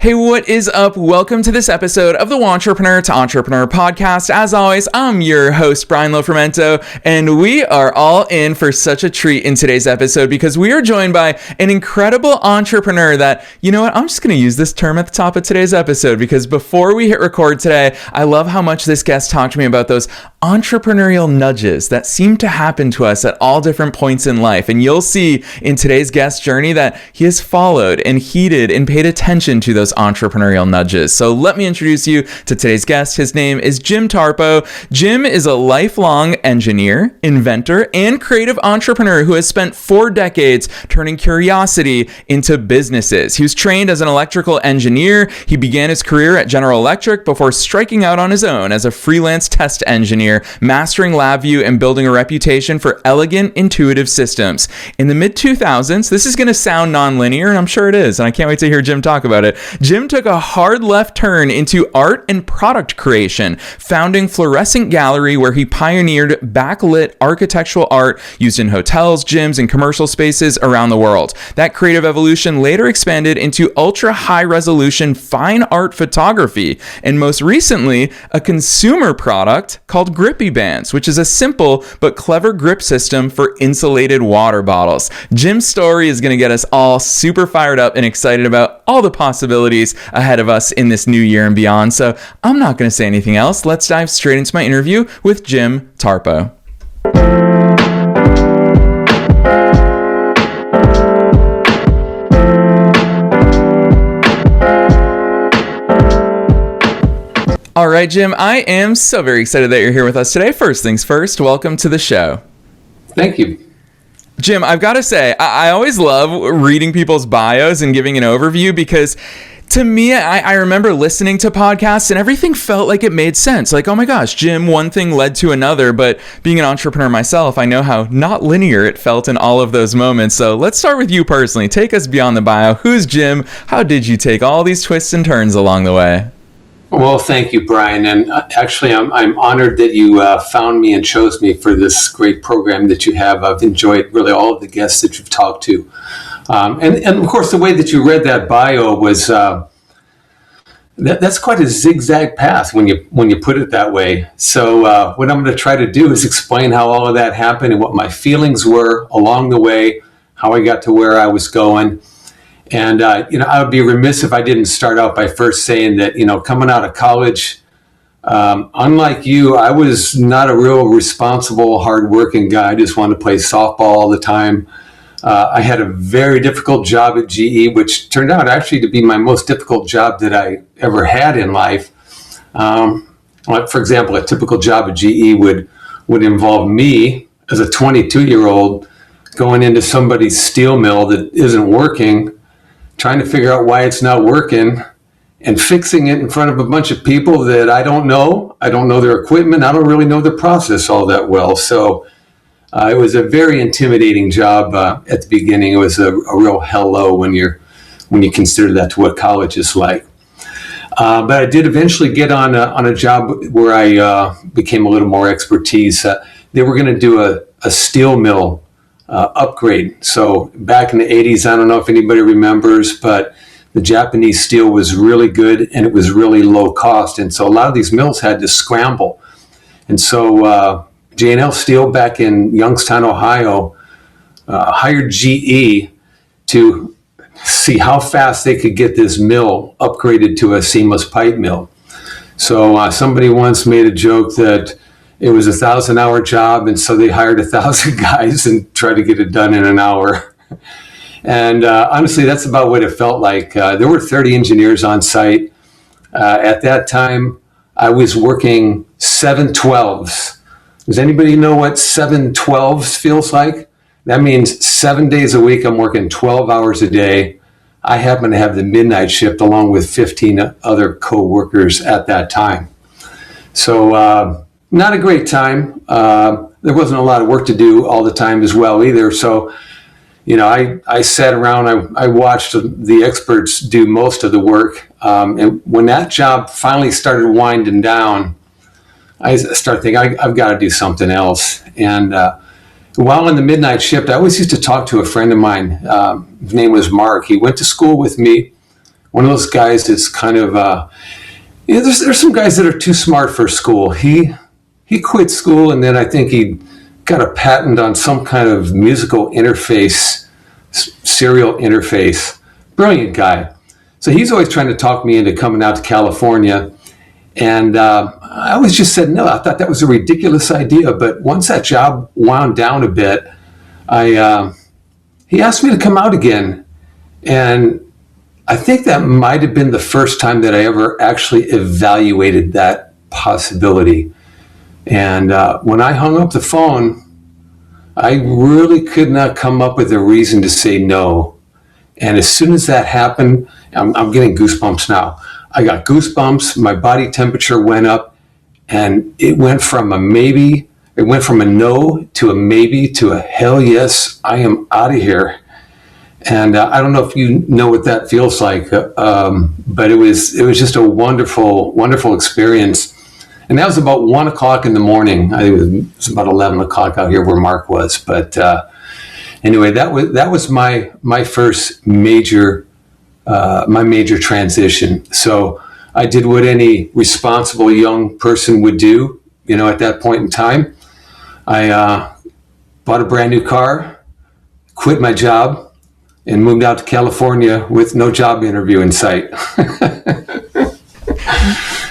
Hey, what is up? Welcome to this episode of the Wantrepreneur to Entrepreneur podcast. As always, I'm your host, Brian Lofrumento, and we are all in for such a treat in today's episode because we are joined by an incredible entrepreneur that, you know what, I'm just going to use this term at the top of today's episode because before we hit record today, I love how much this guest talked to me about those entrepreneurial nudges that seem to happen to us at all different points in life. And you'll see in today's guest journey that he has followed and heeded and paid attention to those entrepreneurial nudges. So let me introduce you to today's guest. His name is Jim Tarpo. Jim is a lifelong engineer, inventor, and creative entrepreneur who has spent 4 decades turning curiosity into businesses. He was trained as an electrical engineer. He began his career at General Electric before striking out on his own as a freelance test engineer, mastering LabVIEW and building a reputation for elegant, intuitive systems. In the mid-2000s, this is going to sound non-linear, and I'm sure it is, and I can't wait to hear Jim talk about it. Jim took a hard left turn into art and product creation, founding Fluorescent Gallery, where he pioneered backlit architectural art used in hotels, gyms, and commercial spaces around the world. That creative evolution later expanded into ultra-high-resolution fine art photography, and most recently, a consumer product called Grippy Bands, which is a simple but clever grip system for insulated water bottles. Jim's story is going to get us all super fired up and excited about all the possibilities ahead of us in this new year and beyond. So I'm not going to say anything else. Let's dive straight into my interview with Jim Tarpo. All right, Jim, I am so very excited that you're here with us today. First things first, welcome to the show. Thank you. Jim, I've got to say, I always love reading people's bios and giving an overview because to me, I remember listening to podcasts and everything felt like it made sense. Like, oh my gosh, Jim, one thing led to another. But being an entrepreneur myself, I know how not linear it felt in all of those moments. So let's start with you personally. Take us beyond the bio. Who's Jim? How did you take all these twists and turns along the way? Well, thank you, Brian. And actually, I'm honored that you found me and chose me for this great program that you have. I've enjoyed really all of the guests that you've talked to. And of course, the way that you read that bio was, that's quite a zigzag path when you put it that way. So what I'm going to try to do is explain how all of that happened and what my feelings were along the way, how I got to where I was going. And, I would be remiss if I didn't start out by first saying that, coming out of college, unlike you, I was not a real responsible, hardworking guy. I just wanted to play softball all the time. I had a very difficult job at GE, which turned out actually to be my most difficult job that I ever had in life. For example, a typical job at GE would involve me as a 22-year-old going into somebody's steel mill that isn't working, trying to figure out why it's not working, and fixing it in front of a bunch of people that I don't know. I don't know their equipment. I don't really know the process all that well. So it was a very intimidating job at the beginning. It was a real hello when you consider that to what college is like. But I did eventually get on a job where I became a little more expertise. They were going to do a steel mill upgrade. So back in the 80s, I don't know if anybody remembers, but the Japanese steel was really good and it was really low cost. And so a lot of these mills had to scramble. And so J&L Steel back in Youngstown, Ohio, hired GE to see how fast they could get this mill upgraded to a seamless pipe mill. So somebody once made a joke that it was a 1,000-hour job, and so they hired 1,000 guys and tried to get it done in an hour. And honestly, that's about what it felt like. There were 30 engineers on site. At that time, I was working 7/12s. Does anybody know what 7/12s feels like? That means 7 days a week, I'm working 12 hours a day. I happen to have the midnight shift along with 15 other co-workers at that time. So not a great time. There wasn't a lot of work to do all the time as well either. So, I sat around, I watched the experts do most of the work. And when that job finally started winding down, I started thinking, I've got to do something else. And while in the midnight shift, I always used to talk to a friend of mine. His name was Mark. He went to school with me. one of those guys that's kind of, there's some guys that are too smart for school. He quit school, and then I think he got a patent on some kind of musical interface, serial interface. Brilliant guy. So he's always trying to talk me into coming out to California. And I always just said no. I thought that was a ridiculous idea. But once that job wound down a bit, he asked me to come out again. And I think that might have been the first time that I ever actually evaluated that possibility. And when I hung up the phone, I really could not come up with a reason to say no. And as soon as that happened, I'm getting goosebumps now. I got goosebumps, my body temperature went up, and it went from a maybe, it went from a no to a maybe to a hell yes, I am out of here. And I don't know if you know what that feels like, but it was just a wonderful, wonderful experience. And that was about 1 o'clock in the morning. I think it was about 11 o'clock out here where Mark was. But anyway, that was my first major transition. So I did what any responsible young person would do, at that point in time. I bought a brand new car, quit my job, and moved out to California with no job interview in sight.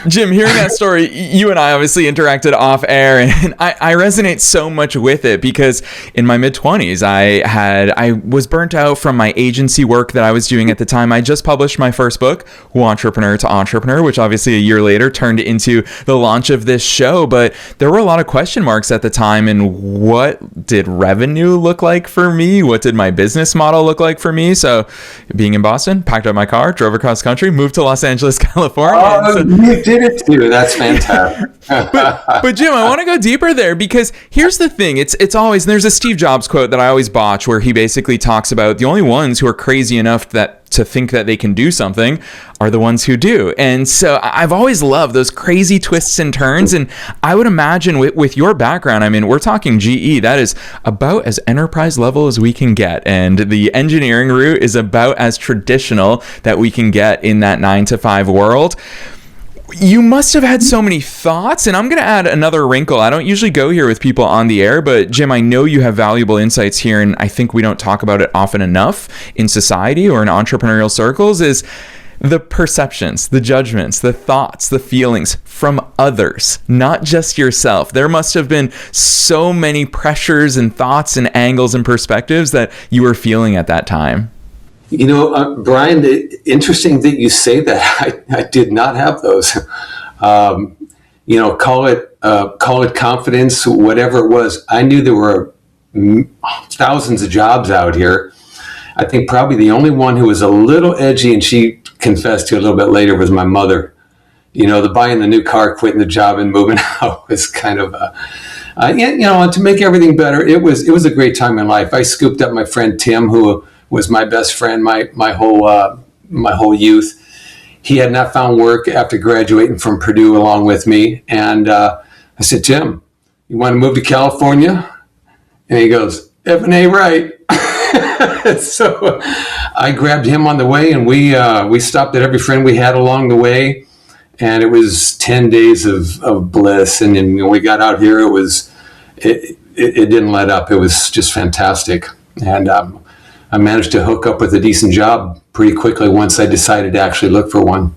Jim, hearing that story, you and I obviously interacted off air, and I resonate so much with it because in my mid-20s, I was burnt out from my agency work that I was doing at the time. I just published my first book, Wantrepreneur to Entrepreneur, which obviously a year later turned into the launch of this show. But there were a lot of question marks at the time. And what did revenue look like for me? What did my business model look like for me? So being in Boston, packed up my car, drove across country, moved to Los Angeles, California. Did it too. That's fantastic. but Jim, I want to go deeper there because here's the thing. It's always, there's a Steve Jobs quote that I always botch where he basically talks about the only ones who are crazy enough to think that they can do something are the ones who do. And so I've always loved those crazy twists and turns. And I would imagine with your background, I mean, we're talking GE, that is about as enterprise level as we can get. And the engineering route is about as traditional that we can get in that 9-to-5 world. You must have had so many thoughts, and I'm going to add another wrinkle. I don't usually go here with people on the air, but Jim, I know you have valuable insights here, and I think we don't talk about it often enough in society or in entrepreneurial circles, is the perceptions, the judgments, the thoughts, the feelings from others, not just yourself. There must have been so many pressures and thoughts and angles and perspectives that you were feeling at that time. Brian, interesting that you say that. I did not have those. Call it confidence, whatever it was. I knew there were thousands of jobs out here. I think probably the only one who was a little edgy, and she confessed to a little bit later, was my mother. The buying the new car, quitting the job, and moving out was kind of to make everything better. It was a great time in life. I scooped up my friend Tim, who was my best friend my whole youth. He had not found work after graduating from Purdue along with me. And I said, Tim, you want to move to California? And he goes, F&A right. So I grabbed him on the way, and we stopped at every friend we had along the way. And it was 10 days of bliss. And then when we got out here, it didn't let up. It was just fantastic. And I managed to hook up with a decent job pretty quickly once I decided to actually look for one.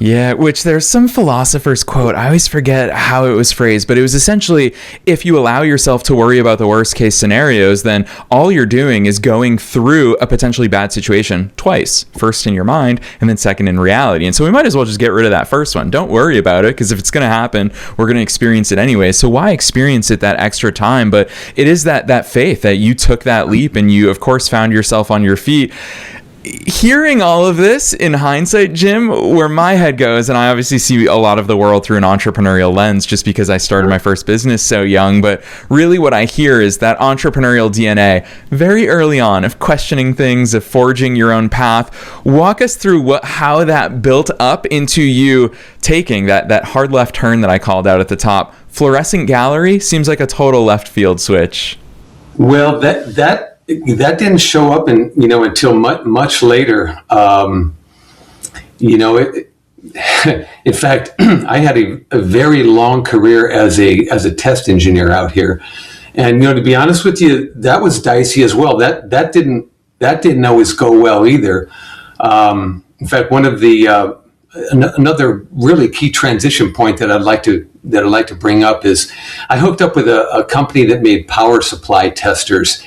Yeah, which there's some philosopher's quote. I always forget how it was phrased, but it was essentially, if you allow yourself to worry about the worst case scenarios, then all you're doing is going through a potentially bad situation twice. First in your mind, and then second in reality. And so we might as well just get rid of that first one. Don't worry about it, because if it's going to happen, we're going to experience it anyway. So why experience it that extra time? But it is that faith that you took that leap, and you, of course, found yourself on your feet. Hearing all of this in hindsight, Jim, where my head goes, and I obviously see a lot of the world through an entrepreneurial lens just because I started my first business so young, but really what I hear is that entrepreneurial DNA very early on of questioning things, of forging your own path. Walk us through how that built up into you taking that hard left turn that I called out at the top. Fluorescent gallery seems like a total left field switch. Well, that didn't show up until much later. you know, in fact, I had a very long career as a test engineer out here. And, you know, to be honest with you, that was dicey as well. That didn't always go well either. In fact, one of the another really key transition point that I'd like to bring up is I hooked up with a company that made power supply testers.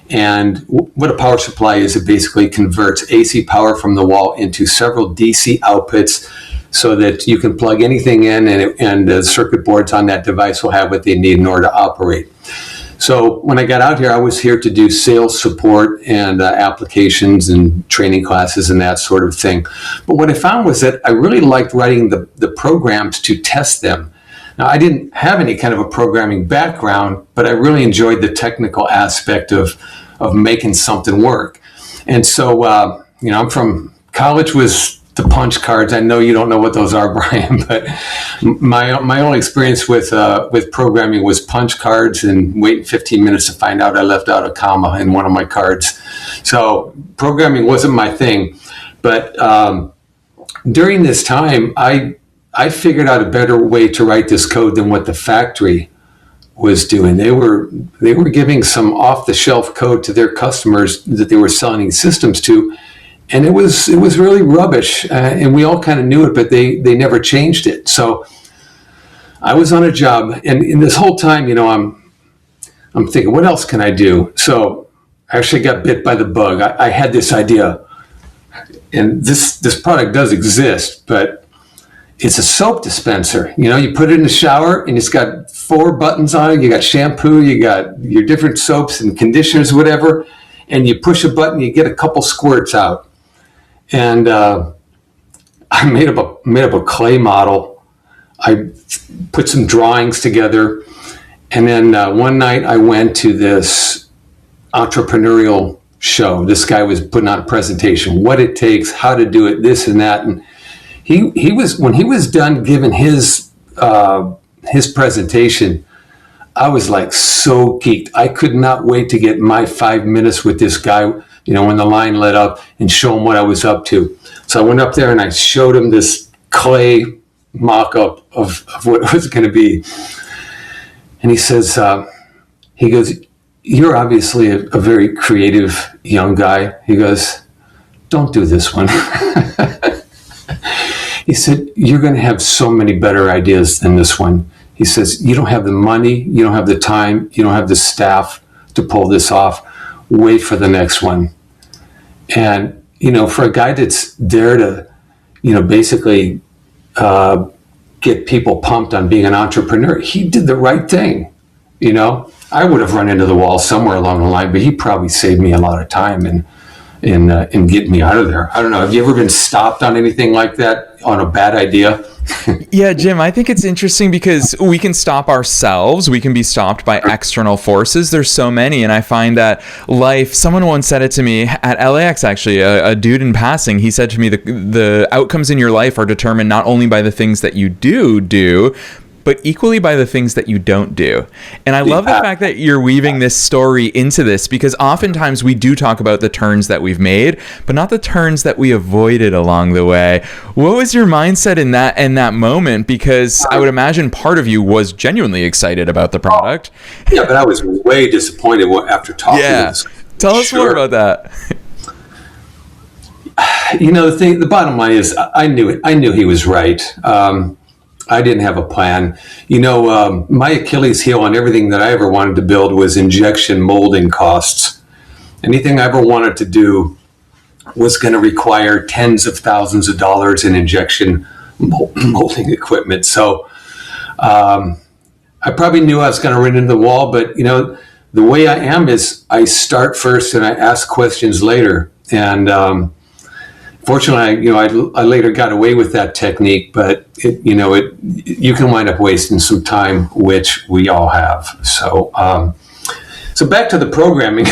And what a power supply is, it basically converts AC power from the wall into several DC outputs so that you can plug anything in, and the circuit boards on that device will have what they need in order to operate. So when I got out here, I was here to do sales support and applications and training classes and that sort of thing. But what I found was that I really liked writing the programs to test them. Now, I didn't have any kind of a programming background, but I really enjoyed the technical aspect of making something work. And so, you know, I'm from college was the punch cards. I know you don't know what those are, Brian, but my only experience with programming was punch cards and waiting 15 minutes to find out I left out a comma in one of my cards. So programming wasn't my thing. But during this time, I figured out a better way to write this code than what the factory was doing. They were giving some off-the-shelf code to their customers that they were selling these systems to, and it was really rubbish. And we all kind of knew it, but they never changed it. So I was on a job, and in this whole time, you know, I'm thinking, what else can I do? So I actually got bit by the bug. I had this idea, and this product does exist, but it's a soap dispenser. You know, you put it in the shower and it's got 4 buttons on it. You got shampoo, you got your different soaps and conditioners, whatever. And you push a button, you get a couple squirts out. And I made up a clay model. I put some drawings together. And then one night I went to this entrepreneurial show. This guy was putting on a presentation, what it takes, how to do it, this and that. And he was, when he was done giving his presentation, I was like so geeked. I could not wait to get my 5 minutes with this guy, you know, when the line lit up, and show him what I was up to. So I went up there and I showed him this clay mock-up of what it was going to be. And he says, he goes, "You're obviously a very creative young guy." He goes, "Don't do this one." He said, "You're going to have so many better ideas than this one." He says, "You don't have the money, you don't have the time, you don't have the staff to pull this off. Wait for the next one." And, you know, for a guy that's there to, you know, basically get people pumped on being an entrepreneur, he did the right thing. You know, I would have run into the wall somewhere along the line, but he probably saved me a lot of time in getting me out of there. I don't know. Have you ever been stopped on anything like that, on a bad idea? Yeah, Jim, I think it's interesting because we can stop ourselves. We can be stopped by external forces. There's so many. And I find that life, someone once said it to me at LAX, actually, a dude in passing, he said to me, the outcomes in your life are determined not only by the things that you do, but equally by the things that you don't do. And I love the fact that you're weaving this story into this, because oftentimes we do talk about the turns that we've made, but not the turns that we avoided along the way. What was your mindset in that moment? Because I would imagine part of you was genuinely excited about the product. Yeah, but I was way disappointed after talking to this. Tell us more about that. You know, the bottom line is I knew he was right. I didn't have a plan. You know, my Achilles heel on everything that I ever wanted to build was injection molding costs. Anything I ever wanted to do was going to require tens of thousands of dollars in injection molding equipment. So I probably knew I was going to run into the wall, but, you know, the way I am is I start first and I ask questions later. And fortunately, you know, I later got away with that technique, but you can wind up wasting some time, which we all have. So, so back to the programming.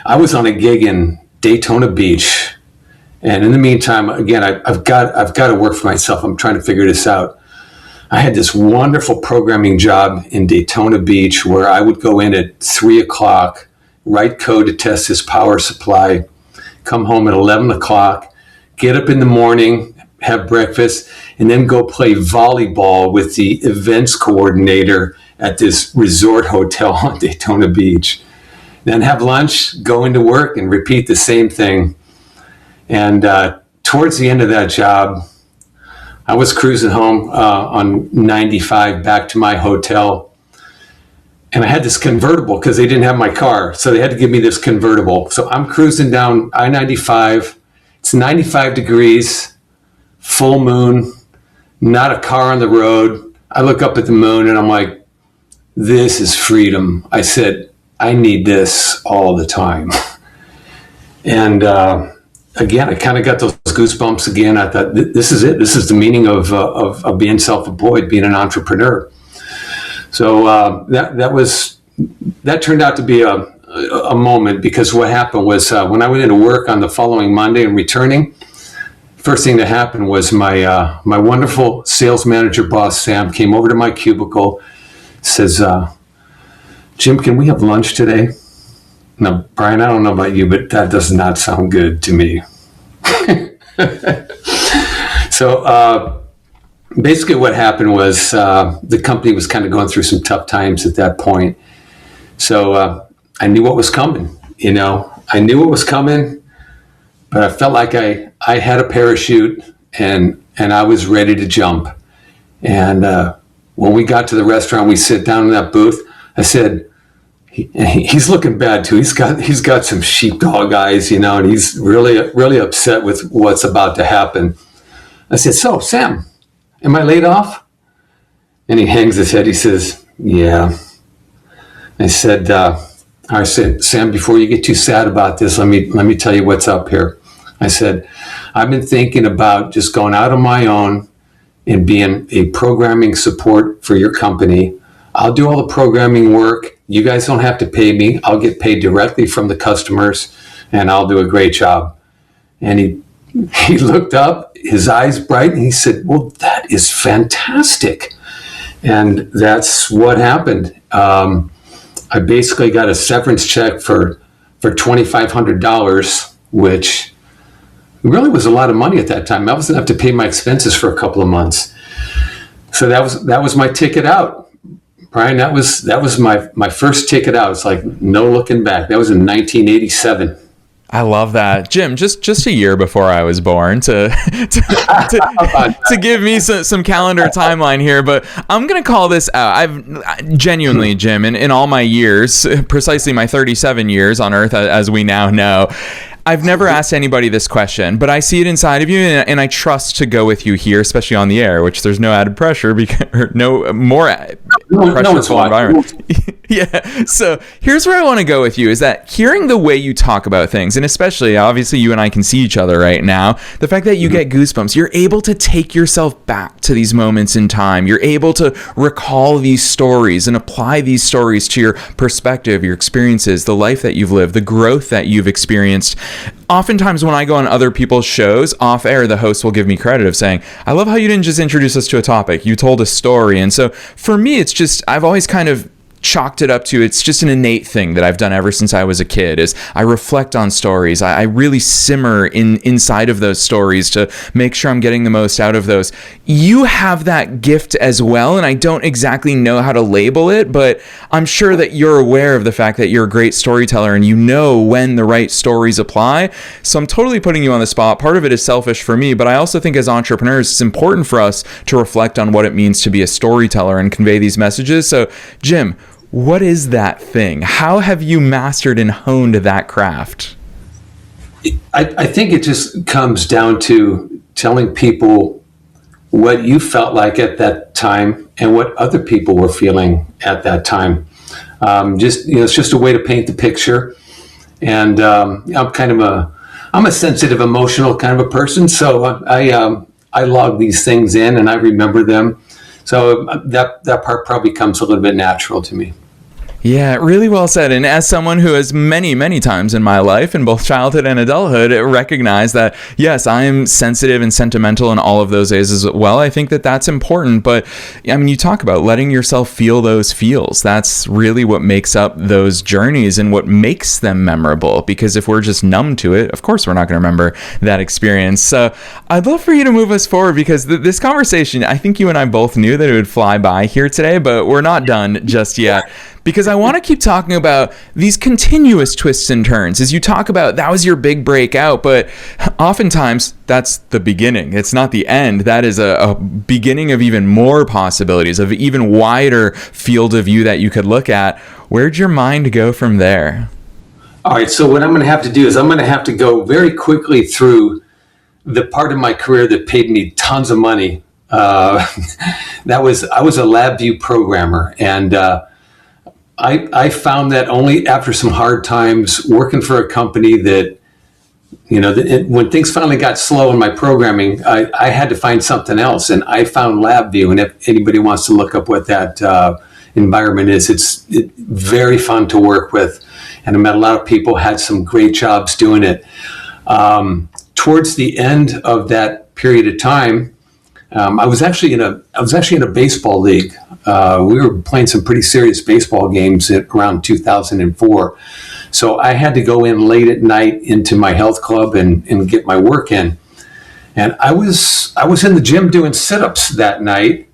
I was on a gig in Daytona Beach, and in the meantime, again, I've got to work for myself. I'm trying to figure this out. I had this wonderful programming job in Daytona Beach where I would go in at 3:00. Write code to test his power supply, come home at 11 o'clock, get up in the morning, have breakfast, and then go play volleyball with the events coordinator at this resort hotel on Daytona Beach. Then have lunch, go into work, and repeat the same thing. And towards the end of that job, I was cruising home on 95 back to my hotel. And I had this convertible because they didn't have my car. So they had to give me this convertible. So I'm cruising down I-95. It's 95 degrees, full moon, not a car on the road. I look up at the moon and I'm like, this is freedom. I said, I need this all the time. And again, I kind of got those goosebumps again. I thought, this is it. This is the meaning of being self-employed, being an entrepreneur. So that turned out to be a moment, because what happened was when I went into work on the following Monday and returning, first thing that happened was my wonderful sales manager boss, Sam, came over to my cubicle, says, Jim, can we have lunch today? Now, Brian, I don't know about you, but that does not sound good to me. So basically what happened was the company was kind of going through some tough times at that point. So I knew what was coming, I knew what was coming, but I felt like I had a parachute and I was ready to jump. And when we got to the restaurant, we sit down in that booth. I said, he's looking bad too. He's got some sheepdog eyes, and he's really upset with what's about to happen. I said, so Sam, am I laid off? And he hangs his head. He says, yeah. I said, Sam, before you get too sad about this, let me tell you what's up here. I said, I've been thinking about just going out on my own and being a programming support for your company. I'll do all the programming work. You guys don't have to pay me. I'll get paid directly from the customers, and I'll do a great job. And he looked up, his eyes bright, and he said, well, that is fantastic. And that's what happened. I basically got a severance check for $2,500, which really was a lot of money at that time. I wasn't enough to pay my expenses for a couple of months. So that was my ticket out. Brian, that was my first ticket out. It's like no looking back. That was in 1987. I love that, Jim. Just a year before I was born to give me some calendar timeline here, but I'm gonna call this out. I've genuinely, Jim, in all my years, precisely my 37 years on Earth, as we now know, I've never asked anybody this question, but I see it inside of you, and I trust to go with you here, especially on the air, which there's no added pressure because no more pressure environment. Yeah. So here's where I want to go with you, is that hearing the way you talk about things, and especially, obviously, you and I can see each other right now, the fact that you get goosebumps, you're able to take yourself back to these moments in time. You're able to recall these stories and apply these stories to your perspective, your experiences, the life that you've lived, the growth that you've experienced. Oftentimes when I go on other people's shows, off air, the host will give me credit of saying, I love how you didn't just introduce us to a topic, you told a story. And so for me, it's just, I've always kind of chalked it up to, it's just an innate thing that I've done ever since I was a kid, is I reflect on stories. I really simmer inside of those stories to make sure I'm getting the most out of those. You have that gift as well, and I don't exactly know how to label it, but I'm sure that you're aware of the fact that you're a great storyteller and you know when the right stories apply. So I'm totally putting you on the spot. Part of it is selfish for me, but I also think as entrepreneurs, it's important for us to reflect on what it means to be a storyteller and convey these messages. So, Jim, what is that thing? How have you mastered and honed that craft? I think it just comes down to telling people what you felt like at that time and what other people were feeling at that time. It's just a way to paint the picture. And I'm a sensitive, emotional kind of a person. So I log these things in and I remember them. So that part probably comes a little bit natural to me. Yeah, really well said. And as someone who has many, many times in my life, in both childhood and adulthood, recognized that, yes, I am sensitive and sentimental in all of those ways as well. I think that that's important. But I mean, you talk about letting yourself feel those feels. That's really what makes up those journeys and what makes them memorable. Because if we're just numb to it, of course, we're not going to remember that experience. So I'd love for you to move us forward, because this conversation, I think you and I both knew that it would fly by here today, but we're not done just yet. Because I want to keep talking about these continuous twists and turns. As you talk about, that was your big breakout, but oftentimes that's the beginning. It's not the end. That is a beginning of even more possibilities, of even wider field of view that you could look at. Where'd your mind go from there? All right, so what I'm going to have to do is I'm going to have to go very quickly through the part of my career that paid me tons of money. I was a LabVIEW programmer, and I found that only after some hard times working for a company that, when things finally got slow in my programming, I had to find something else. And I found LabVIEW. And if anybody wants to look up what that environment is, it's very fun to work with. And I met a lot of people, had some great jobs doing it. Towards the end of that period of time, I was actually in a baseball league. We were playing some pretty serious baseball games around 2004. So I had to go in late at night into my health club and get my work in. And I was in the gym doing sit-ups that night,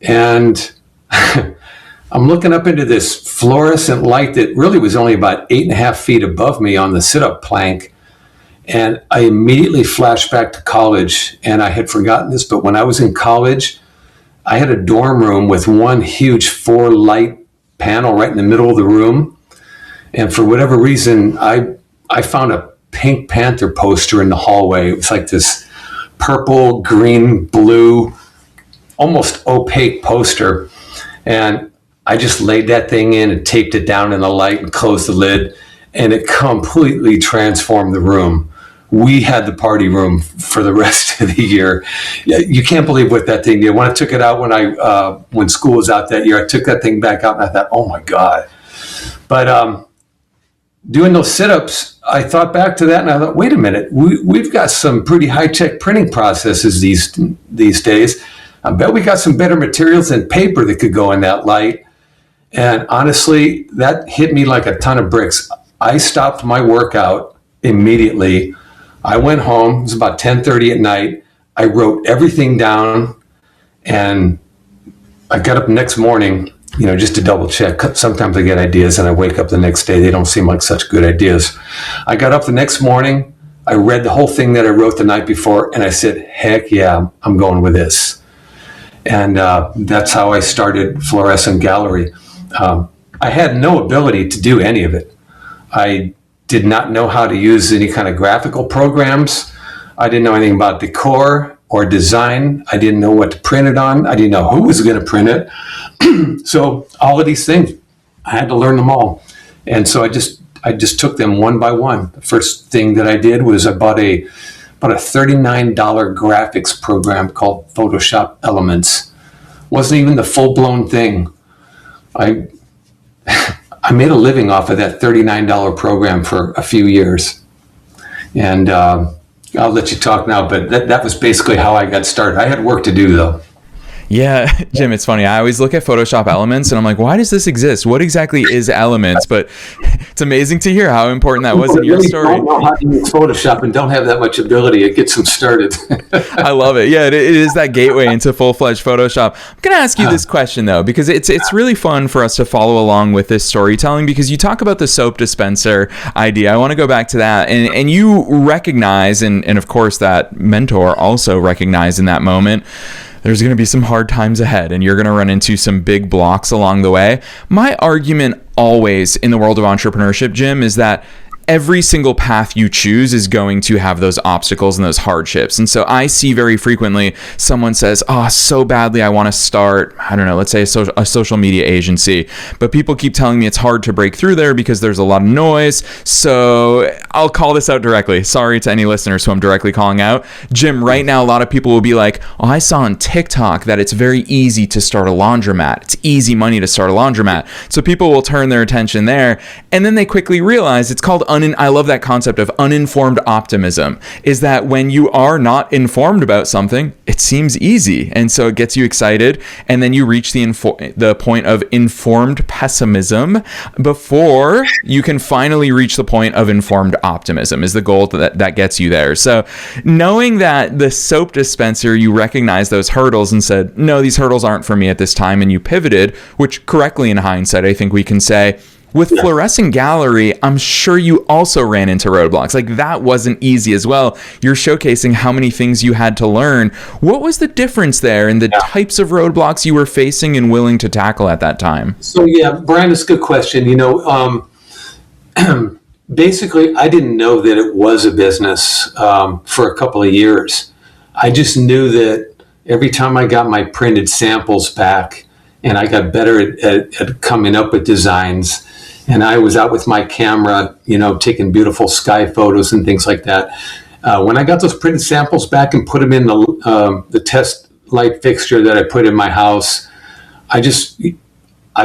and I'm looking up into this fluorescent light that really was only about 8.5 feet above me on the sit-up plank. And I immediately flashed back to college, and I had forgotten this, but when I was in college, I had a dorm room with one huge 4-light panel right in the middle of the room. And for whatever reason, I found a Pink Panther poster in the hallway. It was like this purple, green, blue, almost opaque poster. And I just laid that thing in and taped it down in the light and closed the lid, and it completely transformed the room. We had the party room for the rest of the year. You can't believe what that thing did. When I took it out when school was out that year, I took that thing back out and I thought, oh my God. But doing those sit-ups, I thought back to that and I thought, wait a minute, we've got some pretty high-tech printing processes these days. I bet we got some better materials than paper that could go in that light. And honestly, that hit me like a ton of bricks. I stopped my workout immediately. I went home. It was about 10:30 at night. I wrote everything down, and I got up the next morning, just to double check. Sometimes I get ideas and I wake up the next day. They don't seem like such good ideas. I got up the next morning. I read the whole thing that I wrote the night before, and I said, heck yeah, I'm going with this. And that's how I started Fluorescent Gallery. I had no ability to do any of it. I did not know how to use any kind of graphical programs. I didn't know anything about decor or design. I didn't know what to print it on. I didn't know who was going to print it. So all of these things, I had to learn them all. And so I just took them one by one. The first thing that I did was I bought a $39 graphics program called Photoshop Elements. Wasn't even the full-blown thing. I made a living off of that $39 program for a few years. And I'll let you talk now, but that was basically how I got started. I had work to do, though. Yeah, Jim, it's funny. I always look at Photoshop Elements and I'm like, why does this exist? What exactly is Elements? But it's amazing to hear how important that was in your story. I don't know how to use Photoshop and don't have that much ability. It gets them started. I love it. Yeah, it is that gateway into full-fledged Photoshop. I'm going to ask you this question, though, because it's really fun for us to follow along with this storytelling, because you talk about the soap dispenser idea. I want to go back to that. And you recognize, and of course that mentor also recognized in that moment, there's going to be some hard times ahead and you're going to run into some big blocks along the way. My argument always in the world of entrepreneurship, Jim, is that every single path you choose is going to have those obstacles and those hardships. And so I see very frequently someone says, oh, so badly I want to start, I don't know, let's say a social media agency, but people keep telling me it's hard to break through there because there's a lot of noise. So I'll call this out directly. Sorry to any listeners who I'm directly calling out. Jim, right now a lot of people will be like, oh, I saw on TikTok that it's very easy to start a laundromat. It's easy money to start a laundromat. So people will turn their attention there, and then they quickly realize it's called I love that concept of uninformed optimism, is that when you are not informed about something, it seems easy. And so it gets you excited. And then you reach the point of informed pessimism before you can finally reach the point of informed optimism is the goal that gets you there. So knowing that the soap dispenser, you recognize those hurdles and said, no, these hurdles aren't for me at this time. And you pivoted, which correctly in hindsight, I think we can say, with Fluorescent Gallery, I'm sure you also ran into roadblocks. Like that wasn't easy as well. You're showcasing how many things you had to learn. What was the difference there in the types of roadblocks you were facing and willing to tackle at that time? So Brian, it's a good question. Basically, I didn't know that it was a business for a couple of years. I just knew that every time I got my printed samples back and I got better at coming up with designs, and I was out with my camera, taking beautiful sky photos and things like that. When I got those printed samples back and put them in the test light fixture that I put in my house, I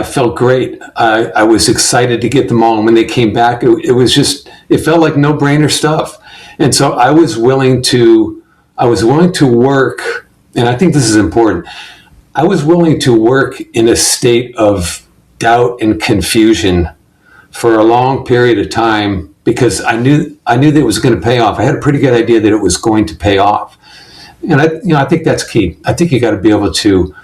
felt great. I was excited to get them all. And when they came back, it felt like no-brainer stuff. And so I was willing to work, and I think this is important. I was willing to work in a state of doubt and confusion for a long period of time because I knew that it was going to pay off. I had a pretty good idea that it was going to pay off. And I think that's key. I think you got to be able to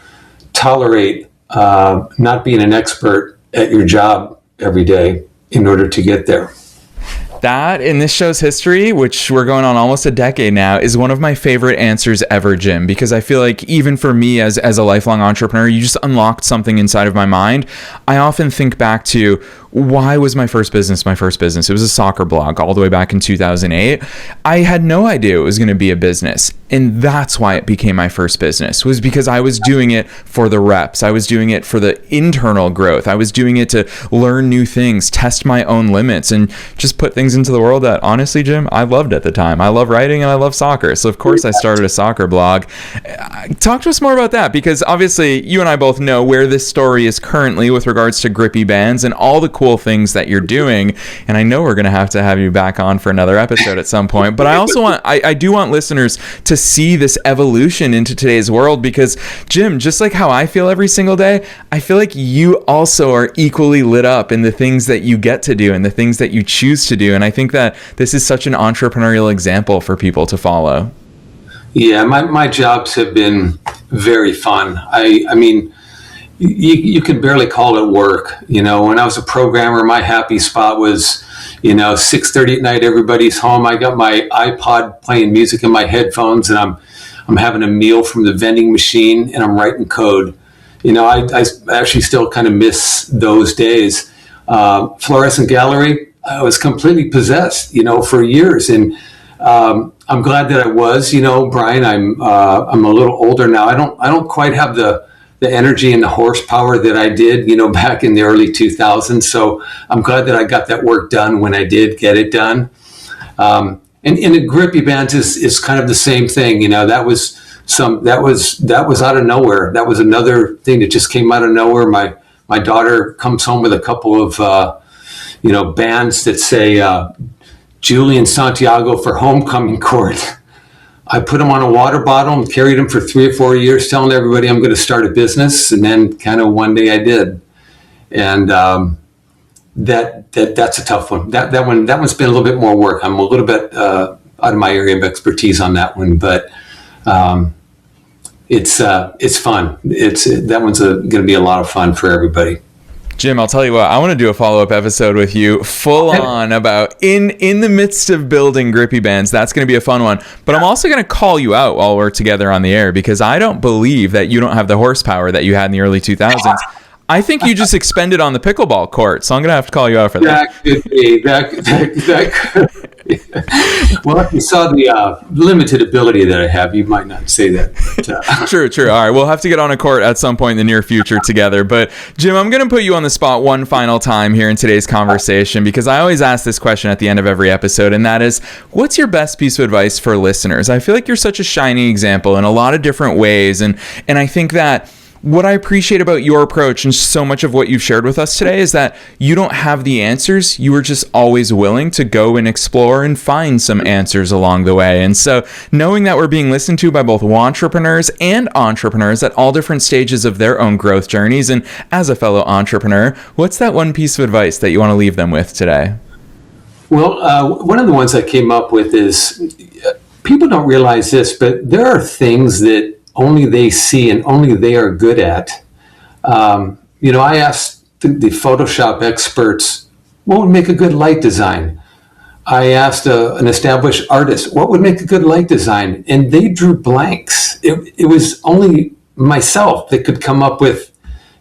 tolerate not being an expert at your job every day in order to get there. That, in this show's history, which we're going on almost a decade now, is one of my favorite answers ever, Jim, because I feel like even for me as a lifelong entrepreneur, you just unlocked something inside of my mind. I often think back to, why was my first business my first business? It was a soccer blog all the way back in 2008. I had no idea it was going to be a business. And that's why it became my first business, was because I was doing it for the reps. I was doing it for the internal growth. I was doing it to learn new things, test my own limits, and just put things into the world that, honestly, Jim, I loved at the time. I love writing and I love soccer. So of course I started a soccer blog. Talk to us more about that, because obviously you and I both know where this story is currently with regards to Grippy Bands and all the cool things that you're doing. And I know we're going to have you back on for another episode at some point, but I also I do want listeners to see this evolution into today's world, because Jim, just like how I feel every single day, I feel like you also are equally lit up in the things that you get to do and the things that you choose to do. And I think that this is such an entrepreneurial example for people to follow. Yeah, my jobs have been very fun. I mean, you can barely call it work. When I was a programmer, my happy spot was, 6:30 at night, everybody's home. I got my iPod playing music in my headphones, and I'm having a meal from the vending machine, and I'm writing code. I actually still kind of miss those days. Fluorescent Gallery, I was completely possessed, for years, and I'm glad that I was. Brian, I'm a little older now. I don't quite have the energy and the horsepower that I did, back in the early 2000s. So I'm glad that I got that work done when I did get it done. And the Grippy Bands is kind of the same thing. That was out of nowhere. That was another thing that just came out of nowhere. My daughter comes home with a couple of, bands that say, Julian Santiago for homecoming court. I put them on a water bottle and carried them for 3 or 4 years, telling everybody I'm going to start a business. And then kind of one day I did. And that's a tough one. That one's been a little bit more work. I'm a little bit out of my area of expertise on that one, but it's fun. That one's going to be a lot of fun for everybody. Jim, I'll tell you what, I want to do a follow-up episode with you full on about in the midst of building Grippy Bands. That's going to be a fun one. But I'm also going to call you out while we're together on the air, because I don't believe that you don't have the horsepower that you had in the early 2000s. I think you just expended on the pickleball court, so I'm going to have to call you out for that. That could be. Well, if you saw the limited ability that I have, you might not say that. But, True. All right, we'll have to get on a court at some point in the near future together. But Jim, I'm going to put you on the spot one final time here in today's conversation, because I always ask this question at the end of every episode, and that is, what's your best piece of advice for listeners? I feel like you're such a shining example in a lot of different ways, and I think that what I appreciate about your approach and so much of what you've shared with us today is that you don't have the answers. You are just always willing to go and explore and find some answers along the way. And so knowing that we're being listened to by both wantrepreneurs and entrepreneurs at all different stages of their own growth journeys, and as a fellow entrepreneur, what's that one piece of advice that you want to leave them with today? Well, one of the ones I came up with is, people don't realize this, but there are things that only they see and only they are good at. I asked the Photoshop experts, what would make a good light design? I asked an established artist, what would make a good light design? And they drew blanks. It was only myself that could come up with,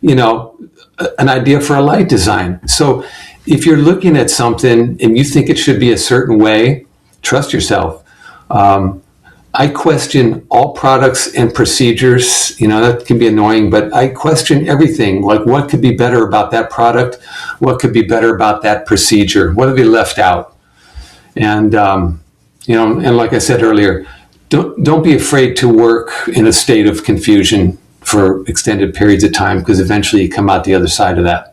an idea for a light design. So if you're looking at something and you think it should be a certain way, trust yourself. I question all products and procedures. That can be annoying, but I question everything. Like, what could be better about that product? What could be better about that procedure? What have they left out? And, and like I said earlier, don't be afraid to work in a state of confusion for extended periods of time, because eventually you come out the other side of that.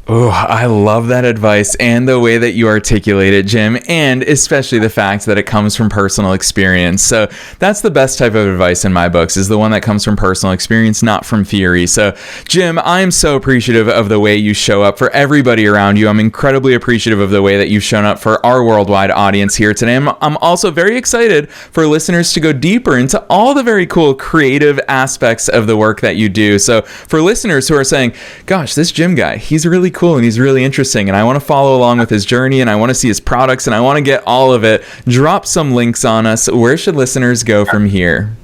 Oh, I love that advice and the way that you articulate it, Jim, and especially the fact that it comes from personal experience. So that's the best type of advice in my books, is the one that comes from personal experience, not from theory. So, Jim, I'm so appreciative of the way you show up for everybody around you. I'm incredibly appreciative of the way that you've shown up for our worldwide audience here today. I'm also very excited for listeners to go deeper into all the very cool creative aspects of the work that you do. So for listeners who are saying, gosh, this Jim guy, he's really cool and he's really interesting, and I want to follow along with his journey, and I want to see his products, and I want to get all of it, drop some links on us. Where should listeners go from here?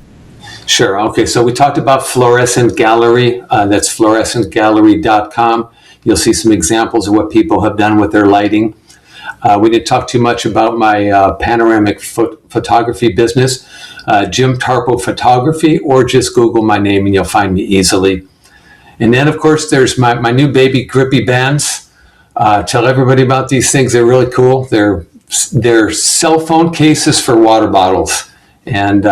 Sure. Okay. So we talked about Fluorescent Gallery. That's fluorescentgallery.com. You'll see some examples of what people have done with their lighting. We didn't talk too much about my panoramic photography business, Jim Tarpo Photography, or just Google my name and you'll find me easily. And then, of course, there's my new baby, Grippy Bands. Tell everybody about these things. They're really cool. They're cell phone cases for water bottles. And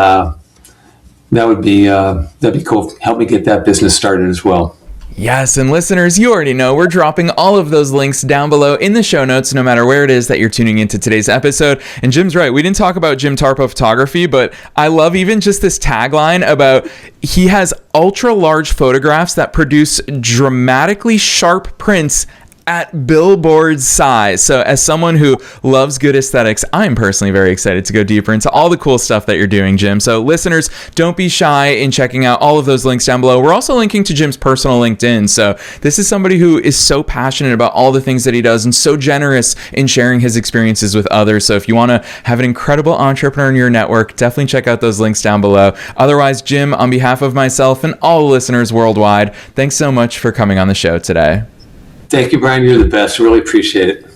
that'd be cool. Help me get that business started as well. Yes, and listeners, you already know we're dropping all of those links down below in the show notes, no matter where it is that you're tuning into today's episode. And Jim's right, we didn't talk about Jim Tarpo Photography, but I love even just this tagline about he has ultra large photographs that produce dramatically sharp prints at billboard size. So as someone who loves good aesthetics, I'm personally very excited to go deeper into all the cool stuff that you're doing, Jim. So listeners, don't be shy in checking out all of those links down below. We're also linking to Jim's personal LinkedIn. So this is somebody who is so passionate about all the things that he does and so generous in sharing his experiences with others. So if you want to have an incredible entrepreneur in your network, definitely check out those links down below. Otherwise, Jim, on behalf of myself and all the listeners worldwide, thanks so much for coming on the show today. Thank you, Brian. You're the best. Really appreciate it.